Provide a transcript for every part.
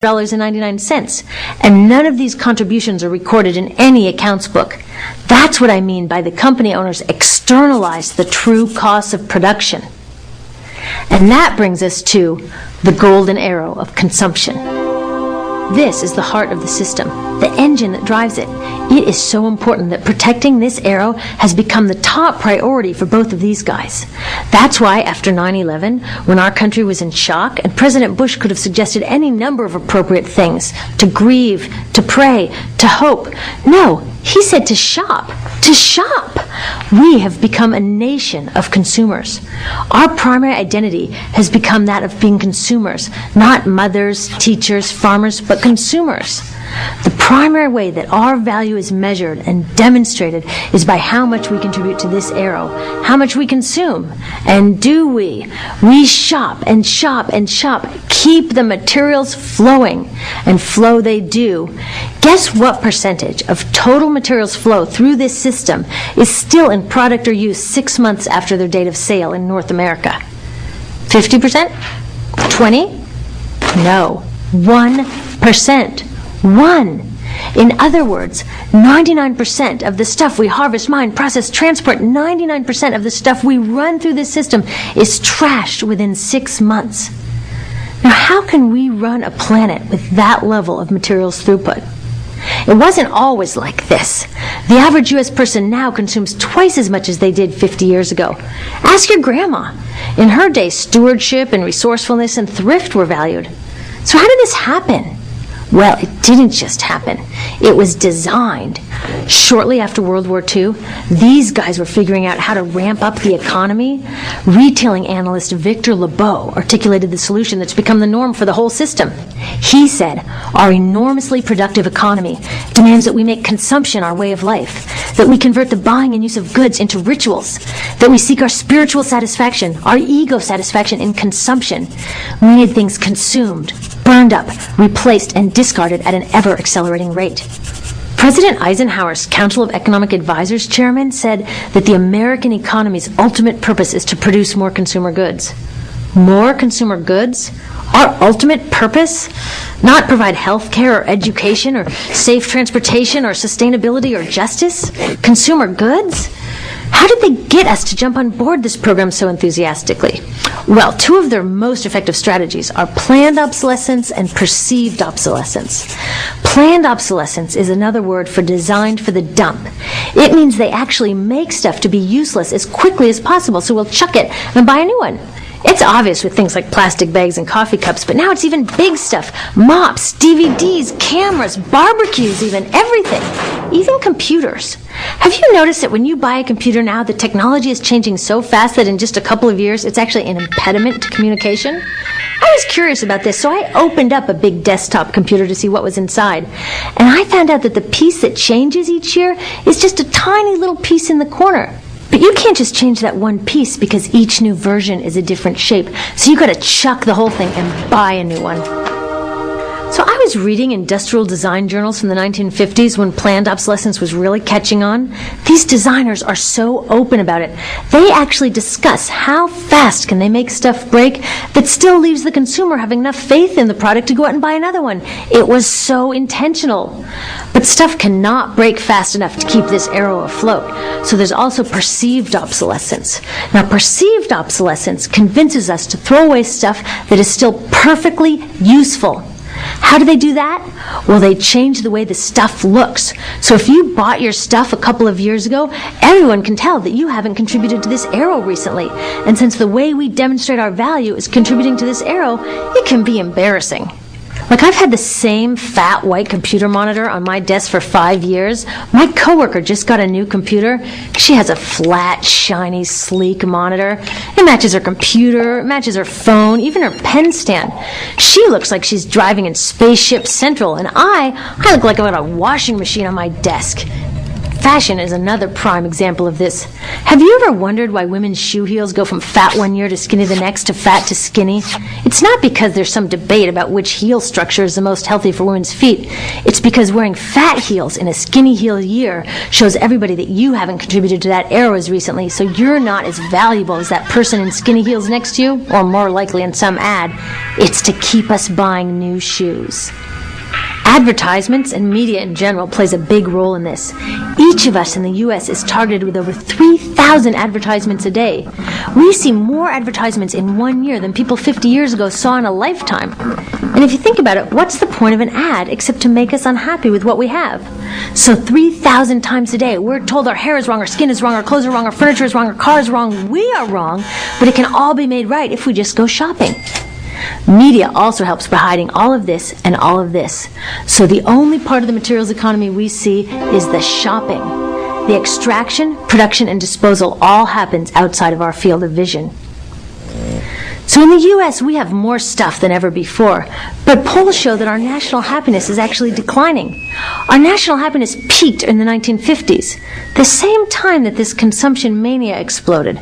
$99, and none of these contributions are recorded in any accounts book. That's what I mean by the company owners externalize the true costs of production. And that brings us to the golden arrow of consumption. This is the heart of the system, the engine that drives it. It is so important that protecting this arrow has become the top priority for both of these guys. That's why after 9/11, when our country was in shock, and President Bush could have suggested any number of appropriate things, to grieve, to pray, to hope. No, he said to shop. To shop! We have become a nation of consumers. Our primary identity has become that of being consumers, not mothers, teachers, farmers, but consumers. The primary way that our value is measured and demonstrated is by how much we contribute to this arrow, how much we consume. And do we? We shop and shop and shop, keep the materials flowing, and flow they do. Guess what percentage of total materials flow through this system is still in product or use 6 months after their date of sale in North America? 50%? 20? No, 1%. One. In other words, 99% of the stuff we harvest, mine, process, transport, 99% of the stuff we run through this system is trashed within 6 months. Now, how can we run a planet with that level of materials throughput? It wasn't always like this. The average U.S. person now consumes twice as much as they did 50 years ago. Ask your grandma. In her day, stewardship and resourcefulness and thrift were valued. So how did this happen? Well, it didn't just happen. It was designed. Shortly after World War II, these guys were figuring out how to ramp up the economy. Retailing analyst Victor Lebow articulated the solution that's become the norm for the whole system. He said, our enormously productive economy demands that we make consumption our way of life, that we convert the buying and use of goods into rituals, that we seek our spiritual satisfaction, our ego satisfaction in consumption. We need things consumed, burned up, replaced, and discarded at an ever-accelerating rate. President Eisenhower's Council of Economic Advisors chairman said that the American economy's ultimate purpose is to produce more consumer goods. More consumer goods? Our ultimate purpose? Not provide health care or education or safe transportation or sustainability or justice? Consumer goods? How did they get us to jump on board this program so enthusiastically? Well, two of their most effective strategies are planned obsolescence and perceived obsolescence. Planned obsolescence is another word for designed for the dump. It means they actually make stuff to be useless as quickly as possible, so we'll chuck it and buy a new one. It's obvious with things like plastic bags and coffee cups, but now it's even big stuff. Mops, DVDs, cameras, barbecues even, everything. Even computers. Have you noticed that when you buy a computer now, the technology is changing so fast that in just a couple of years, it's actually an impediment to communication? I was curious about this, so I opened up a big desktop computer to see what was inside. And I found out that the piece that changes each year is just a tiny little piece in the corner. But you can't just change that one piece because each new version is a different shape. So you got to chuck the whole thing and buy a new one. So I was reading industrial design journals from the 1950s when planned obsolescence was really catching on. These designers are so open about it. They actually discuss how fast can they make stuff break that still leaves the consumer having enough faith in the product to go out and buy another one. It was so intentional. But stuff cannot break fast enough to keep this arrow afloat. So there's also perceived obsolescence. Now, perceived obsolescence convinces us to throw away stuff that is still perfectly useful. How do they do that? Well, they change the way the stuff looks. So if you bought your stuff a couple of years ago, everyone can tell that you haven't contributed to this arrow recently. And since the way we demonstrate our value is contributing to this arrow, it can be embarrassing. Like, I've had the same fat white computer monitor on my desk for 5 years. My coworker just got a new computer. She has a flat, shiny, sleek monitor. It matches her computer, it matches her phone, even her pen stand. She looks like she's driving in Spaceship Central, and I look like I've got a washing machine on my desk. Fashion is another prime example of this. Have you ever wondered why women's shoe heels go from fat one year to skinny the next to fat to skinny? It's not because there's some debate about which heel structure is the most healthy for women's feet. It's because wearing fat heels in a skinny heel year shows everybody that you haven't contributed to that era as recently, so you're not as valuable as that person in skinny heels next to you, or more likely in some ad. It's to keep us buying new shoes. Advertisements and media in general plays a big role in this. Each of us in the U.S. is targeted with over 3,000 advertisements a day. We see more advertisements in 1 year than people 50 years ago saw in a lifetime. And if you think about it, what's the point of an ad except to make us unhappy with what we have? So 3,000 times a day, we're told our hair is wrong, our skin is wrong, our clothes are wrong, our furniture is wrong, our car is wrong, we are wrong, but it can all be made right if we just go shopping. Media also helps by hiding all of this and all of this. So the only part of the materials economy we see is the shopping. The extraction, production, and disposal all happens outside of our field of vision. So in the U.S., we have more stuff than ever before, but polls show that our national happiness is actually declining. Our national happiness peaked in the 1950s, the same time that this consumption mania exploded.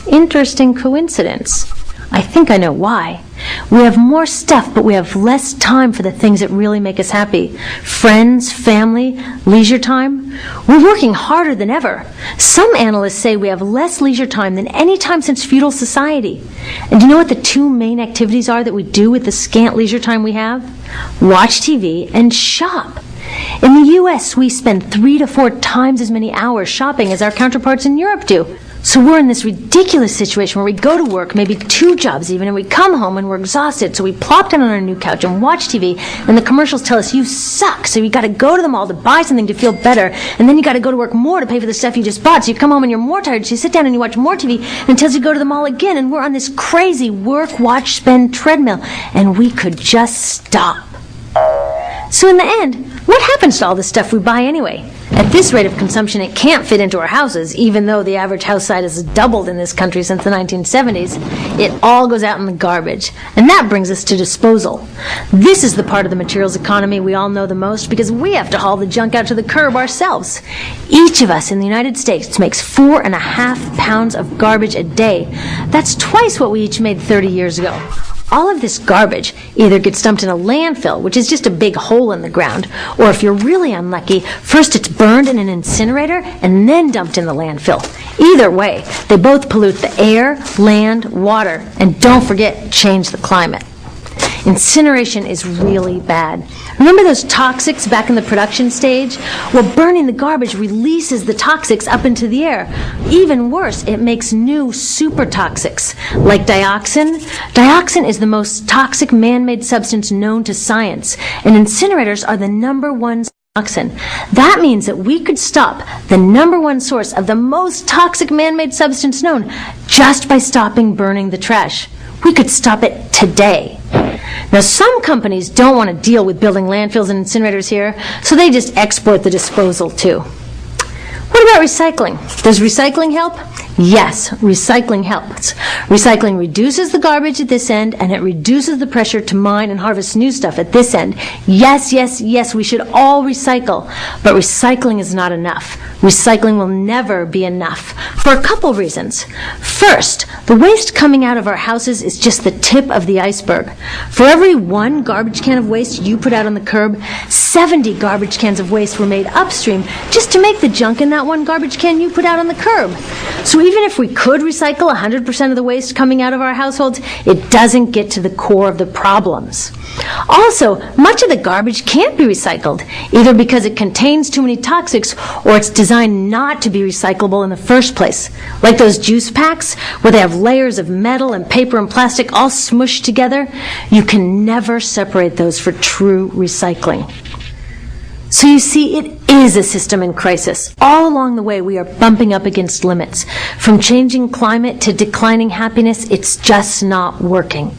Interesting coincidence. I think I know why. We have more stuff, but we have less time for the things that really make us happy. Friends, family, leisure time. We're working harder than ever. Some analysts say we have less leisure time than any time since feudal society. And do you know what the two main activities are that we do with the scant leisure time we have? Watch TV and shop. In the U.S., we spend 3 to 4 times as many hours shopping as our counterparts in Europe do. So we're in this ridiculous situation where we go to work, maybe 2 jobs even, and we come home and we're exhausted, so we plop down on our new couch and watch TV, and the commercials tell us you suck, so you got to go to the mall to buy something to feel better, and then you got to go to work more to pay for the stuff you just bought, so you come home and you're more tired, so you sit down and you watch more TV, and it tells you to go to the mall again, and we're on this crazy work, watch, spend treadmill, and we could just stop. So in the end, what happens to all the stuff we buy anyway? At this rate of consumption, it can't fit into our houses, even though the average house size has doubled in this country since the 1970s. It all goes out in the garbage. And that brings us to disposal. This is the part of the materials economy we all know the most because we have to haul the junk out to the curb ourselves. Each of us in the United States makes 4.5 pounds of garbage a day. That's twice what we each made 30 years ago. All of this garbage either gets dumped in a landfill, which is just a big hole in the ground, or if you're really unlucky, first it's burned in an incinerator and then dumped in the landfill. Either way, they both pollute the air, land, water, and don't forget, change the climate. Incineration is really bad. Remember those toxics back in the production stage? Well, burning the garbage releases the toxics up into the air. Even worse, it makes new super toxics, like dioxin. Dioxin is the most toxic man-made substance known to science, and incinerators are the #1 dioxin. That means that we could stop the #1 source of the most toxic man-made substance known just by stopping burning the trash. We could stop it today. Now, some companies don't want to deal with building landfills and incinerators here, so they just export the disposal too. What about recycling? Does recycling help? Yes, recycling helps. Recycling reduces the garbage at this end, and it reduces the pressure to mine and harvest new stuff at this end. Yes, yes, yes, we should all recycle, but recycling is not enough. Recycling will never be enough for a couple reasons. First, the waste coming out of our houses is just the tip of the iceberg. For every 1 garbage can of waste you put out on the curb, 70 garbage cans of waste were made upstream just to make the junk in that 1 garbage can you put out on the curb. So even if we could recycle 100% of the waste coming out of our households, it doesn't get to the core of the problems. Also, much of the garbage can't be recycled, either because it contains too many toxics or it's designed not to be recyclable in the first place. Like those juice packs, where they have layers of metal and paper and plastic all smushed together, you can never separate those for true recycling. So you see, it is a system in crisis. All along the way, we are bumping up against limits. From changing climate to declining happiness, it's just not working.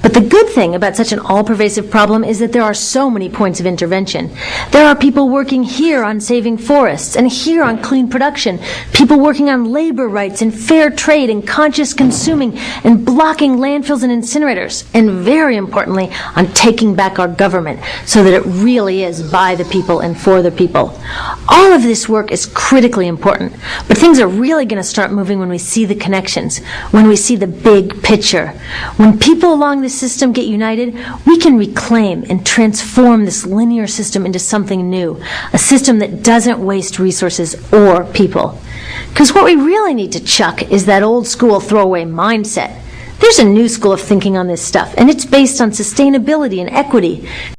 But the good thing about such an all-pervasive problem is that there are so many points of intervention. There are people working here on saving forests and here on clean production, people working on labor rights and fair trade and conscious consuming and blocking landfills and incinerators, and very importantly, on taking back our government so that it really is by the people and for the people. All of this work is critically important, but things are really going to start moving when we see the connections, when we see the big picture. When people along the system get united, we can reclaim and transform this linear system into something new, a system that doesn't waste resources or people. Because what we really need to chuck is that old school throwaway mindset. There's a new school of thinking on this stuff, and it's based on sustainability and equity.